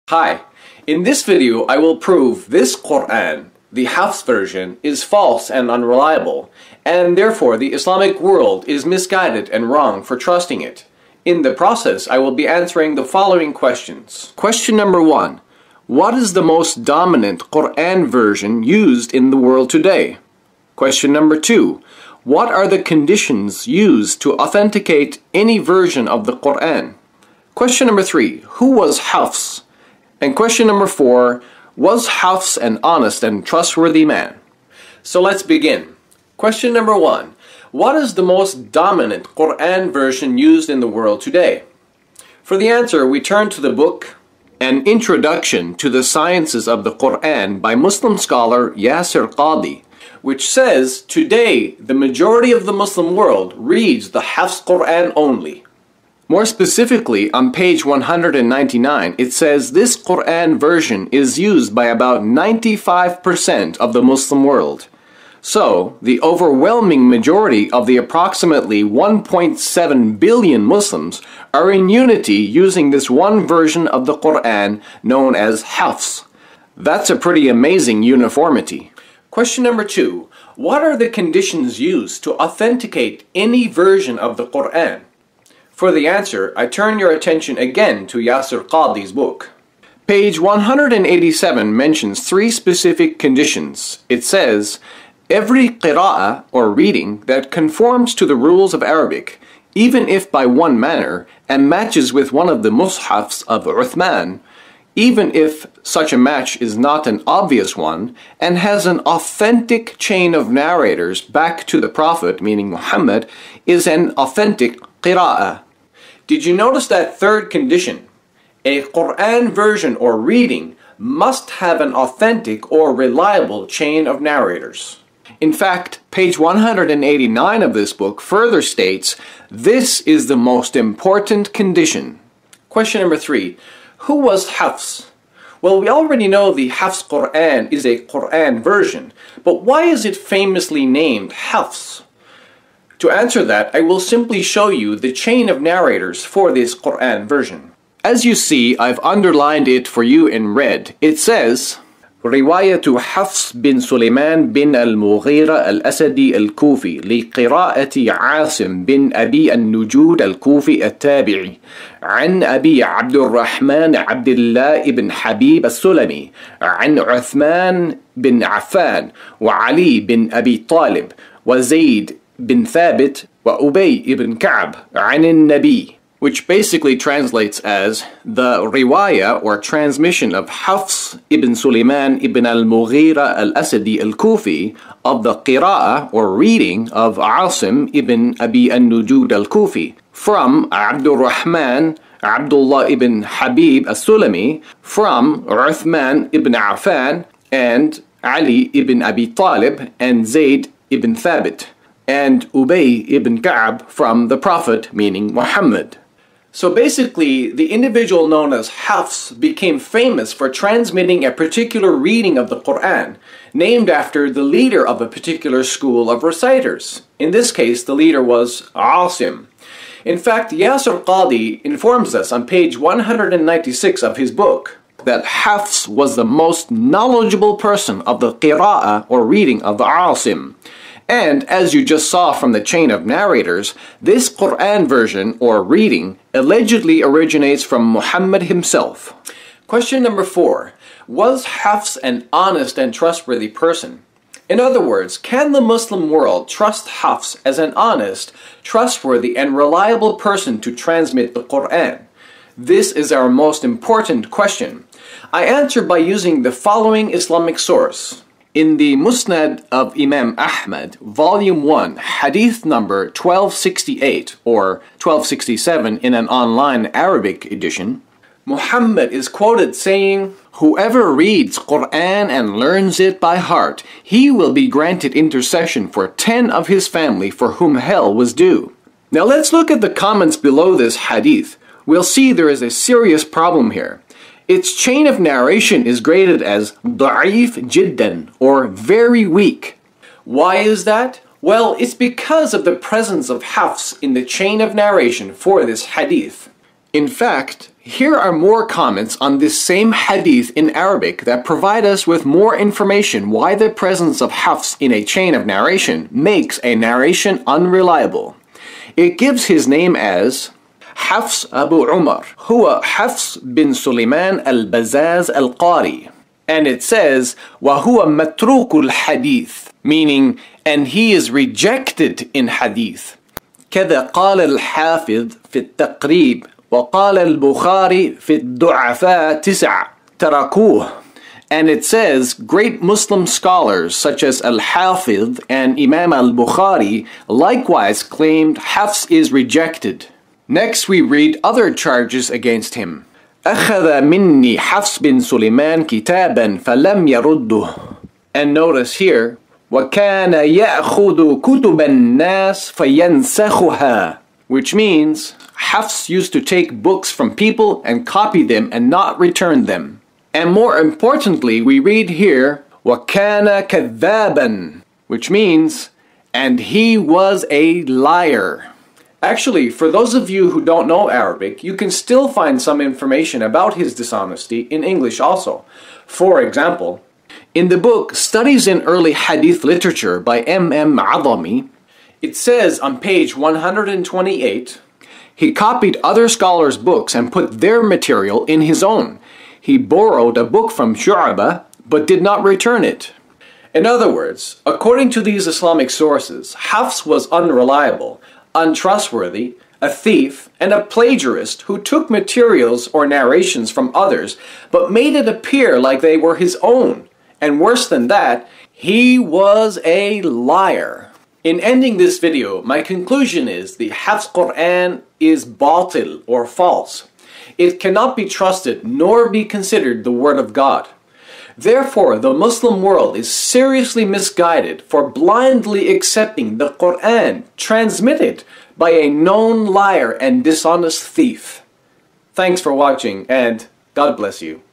Hi, in this video I will prove this Quran, the FAUX version, is false and unreliable, and therefore the Islamic world is misguided and wrong for trusting it. In the process, I will be answering the following questions. Question number 1. What is the most dominant Quran version used in the world today? Question number 2. What are the conditions used to authenticate any version of the Quran? Question number 3. Who was FAUX? And question number 4, was FAUX an honest and trustworthy man? So let's begin. Question number 1, what is the most dominant Quran version used in the world today? For the answer, we turn to the book An Introduction to the Sciences of the Quran by Muslim scholar Yasir Qadhi, which says, today the majority of the Muslim world reads the FAUX Quran only. More specifically, on page 199, it says this Quran version is used by about 95% of the Muslim world. So, the overwhelming majority of the approximately 1.7 billion Muslims are in unity using this one version of the Quran known as FAUX. That's a pretty amazing uniformity. Question number 2. What are the conditions used to authenticate any version of the Quran? For the answer, I turn your attention again to Yasir Qadhi's book. Page 187 mentions 3 specific conditions. It says, every qira'ah or reading that conforms to the rules of Arabic, even if by one manner, and matches with one of the mushafs of Uthman, even if such a match is not an obvious one, and has an authentic chain of narrators back to the Prophet, meaning Muhammad, is an authentic qira'ah. Did you notice that third condition? A Quran version or reading must have an authentic or reliable chain of narrators. In fact, page 189 of this book further states, this is the most important condition. Question number 3. Who was FAUX? Well, we already know the FAUX Quran is a Quran version, but why is it famously named FAUX? To answer that, I will simply show you the chain of narrators for this Quran version. As you see, I've underlined it for you in red. It says, رواية حفص بن سليمان بن المغيرة الأسدي الكوفي لقراءة عاصم بن أبي النجود الكوفي التابعي عن أبي عبد الرحمن عبد الله بن حبيب السلمي عن عثمان بن عفان وعلي بن أبي طالب وزيد bin Thabit wa Ubay ibn Ka'b عن النبي, which basically translates as the riwayah or transmission of FAUX ibn Sulaiman ibn al-Mughira al-Asadi al-Kufi of the qira'ah or reading of Asim ibn Abi al-Nujud al-Kufi from Abdul Rahman Abdullah ibn Habib al-Sulami from Uthman ibn Affan and Ali ibn Abi Talib and Zayd ibn Thabit and Ubay ibn Ka'b from the Prophet, meaning Muhammad. So basically, the individual known as FAUX became famous for transmitting a particular reading of the Quran, named after the leader of a particular school of reciters. In this case, the leader was Asim. In fact, Yasir Qadhi informs us on page 196 of his book that FAUX was the most knowledgeable person of the qira'ah or reading of Asim. And, as you just saw from the chain of narrators, this Quran version, or reading, allegedly originates from Muhammad himself. Question number 4. Was FAUX an honest and trustworthy person? In other words, can the Muslim world trust FAUX as an honest, trustworthy, and reliable person to transmit the Quran? This is our most important question. I answer by using the following Islamic source. In the Musnad of Imam Ahmad, Volume 1, Hadith number 1268 or 1267 in an online Arabic edition, Muhammad is quoted saying, whoever reads Quran and learns it by heart, he will be granted intercession for 10 of his family for whom hell was due. Now let's look at the comments below this hadith. We'll see there is a serious problem here. Its chain of narration is graded as ضعيف جدا, or very weak. Why is that? Well, it's because of the presence of FAUX in the chain of narration for this hadith. In fact, Here are more comments on this same hadith in Arabic that provide us with more information why the presence of Hafs in a chain of narration makes a narration unreliable. It gives his name as Hafs Abu Umar, huwa Hafs bin Suleiman al-Bazaz al-Qari. And it says, وَهُوَ مَتْرُوكُ الْحَدِيث, meaning, and he is rejected in hadith. كذا قال الحافظ في التقريب وقال البخاري في الضعفاء 9 تركوه. And it says, great Muslim scholars such as Al-Hafiz and Imam al-Bukhari likewise claimed Hafs is rejected. Next we read other charges against him. أخذ مني حفص بن سليمان كتابا فلم يرده. And notice here, وكان يأخذ كتب الناس فينسخها, which means Hafs used to take books from people and copy them and not return them. And more importantly, we read here, وَكَانَ كَذَّابًا, which means, and he was a liar. Actually, for those of you who don't know Arabic, you can still find some information about his dishonesty in English also. For example, in the book Studies in Early Hadith Literature by M.M. Adami, it says on page 128, he copied other scholars' books and put their material in his own. He borrowed a book from Shu'abah, but did not return it. In other words, according to these Islamic sources, Hafs was unreliable, untrustworthy, a thief, and a plagiarist who took materials or narrations from others, but made it appear like they were his own. And worse than that, he was a liar. In ending this video, my conclusion is the Hafs Quran is batil or false. It cannot be trusted nor be considered the word of God. Therefore, the Muslim world is seriously misguided for blindly accepting the Quran transmitted by a known liar and dishonest thief. Thanks for watching, and God bless you.